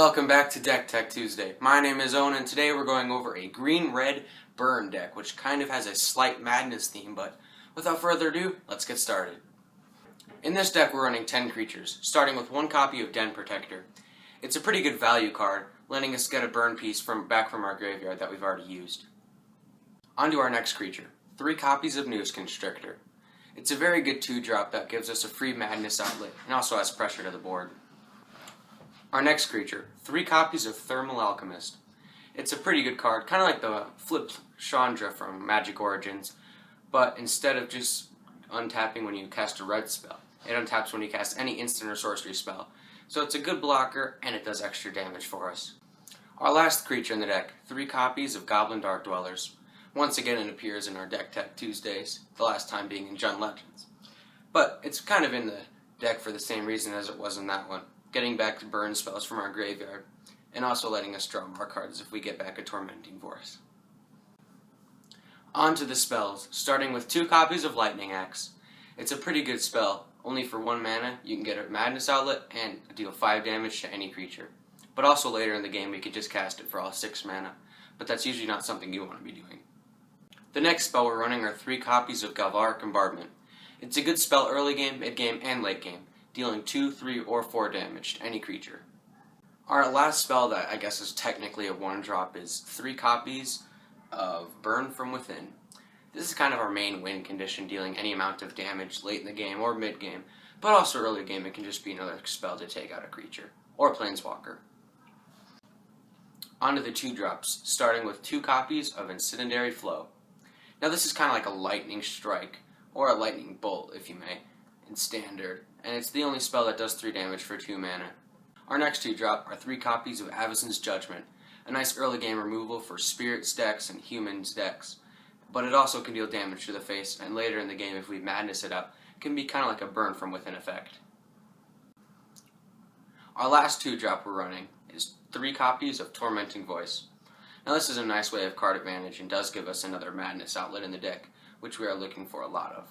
welcome back to Deck Tech Tuesday. My name is Owen, and today we're going over a green-red burn deck, which kind of has a slight madness theme, but without further ado, let's get started. In this deck we're running 10 creatures, starting with one copy of Den Protector. It's a pretty good value card, letting us get a burn piece back from our graveyard that we've already used. On to our next creature, 3 copies of Noose Constrictor. It's a very good 2-drop that gives us a free madness outlet, and also has pressure to the board. Our next creature, 3 copies of Thermal Alchemist. It's a pretty good card, kind of like the flipped Chandra from Magic Origins, but instead of just untapping when you cast a red spell, it untaps when you cast any instant or sorcery spell. So it's a good blocker, and it does extra damage for us. Our last creature in the deck, 3 copies of Goblin Dark Dwellers. Once again it appears in our Deck Tech Tuesdays, the last time being in Jund Legends. But it's kind of in the deck for the same reason as it was in that one. Getting back to burn spells from our graveyard, and also letting us draw more cards if we get back a Tormenting Force. On to the spells, starting with 2 copies of Lightning Axe. It's a pretty good spell. Only for 1 mana, you can get a madness outlet and deal 5 damage to any creature. But also later in the game, we could just cast it for all 6 mana, but that's usually not something you want to be doing. The next spell we're running are 3 copies of Galvaric Bombardment. It's a good spell early game, mid game, and late game, dealing 2, 3, or 4 damage to any creature. Our last spell that I guess is technically a 1-drop is 3 copies of Burn from Within. This is kind of our main win condition, dealing any amount of damage late in the game or mid game, but also early game it can just be another spell to take out a creature, or Planeswalker. On to the 2-drops, starting with 2 copies of Incendiary Flow. Now this is kind of like a Lightning Strike, or a Lightning Bolt if you may, in Standard, and it's the only spell that does 3 damage for 2 mana. Our next 2-drop are 3 copies of Avacyn's Judgment, a nice early game removal for Spirits decks and Humans decks, but it also can deal damage to the face, and later in the game if we madness it up, it can be kind of like a Burn from Within effect. Our last 2-drop we're running is 3 copies of Tormenting Voice. Now this is a nice way of card advantage and does give us another madness outlet in the deck, which we are looking for a lot of.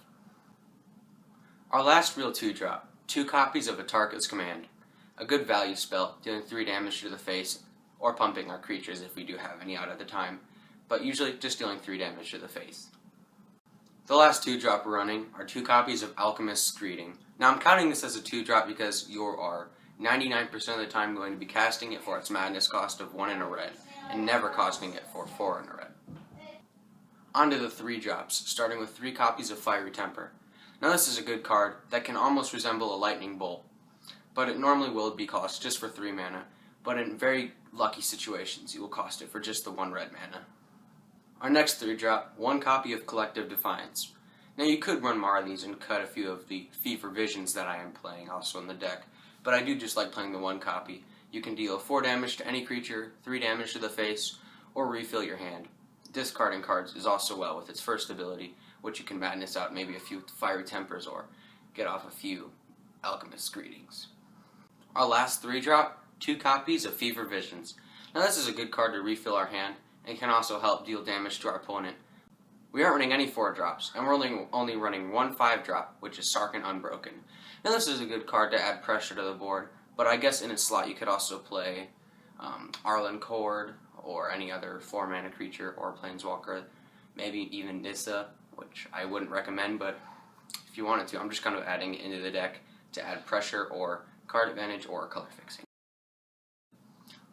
Our last real 2-drop, 2 copies of Atarka's Command. A good value spell, dealing 3 damage to the face, or pumping our creatures if we do have any out at the time, but usually just dealing 3 damage to the face. The last 2-drop we're running are 2 copies of Alchemist's Greeting. Now I'm counting this as a 2-drop because you are 99% of the time going to be casting it for its madness cost of 1 in a red, and never costing it for 4 in a red. On to the 3-drops, starting with 3 copies of Fiery Temper. Now this is a good card that can almost resemble a Lightning Bolt, but it normally will be cost just for 3 mana, but in very lucky situations you will cost it for just the 1 red mana. Our next 3-drop, 1 copy of Collective Defiance. Now you could run more of these and cut a few of the Fever Visions that I am playing also in the deck, but I do just like playing the 1 copy. You can deal 4 damage to any creature, 3 damage to the face, or refill your hand. Discarding cards is also well with its first ability, which you can madness out maybe a few Fiery Tempers or get off a few Alchemist's Greetings. Our last 3-drop, 2 copies of Fever Visions. Now this is a good card to refill our hand, and can also help deal damage to our opponent. We aren't running any 4-drops, and we're only running 1 5-drop, which is Sarkhan Unbroken. Now this is a good card to add pressure to the board, but I guess in its slot you could also play Arlen Cord, or any other 4-mana creature, or Planeswalker, maybe even Nissa, which I wouldn't recommend, but if you wanted to, I'm just kind of adding it into the deck to add pressure or card advantage or color fixing.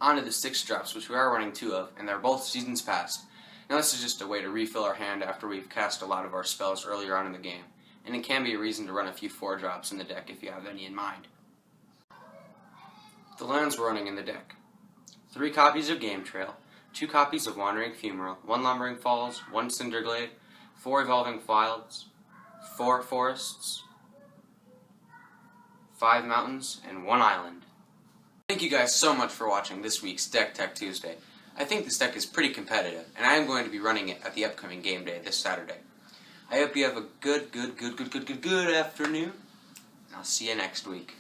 On to the 6-drops, which we are running 2 of, and they're both Seasons Past. Now this is just a way to refill our hand after we've cast a lot of our spells earlier on in the game, and it can be a reason to run a few 4-drops in the deck if you have any in mind. The lands we're running in the deck. 3 copies of Game Trail, 2 copies of Wandering Fumarole, 1 Lumbering Falls, 1 Cinderglade, 4 Evolving Wilds, 4 Forests, 5 Mountains, and 1 Island. Thank you guys so much for watching this week's Deck Tech Tuesday. I think this deck is pretty competitive, and I am going to be running it at the upcoming game day this Saturday. I hope you have a good afternoon, and I'll see you next week.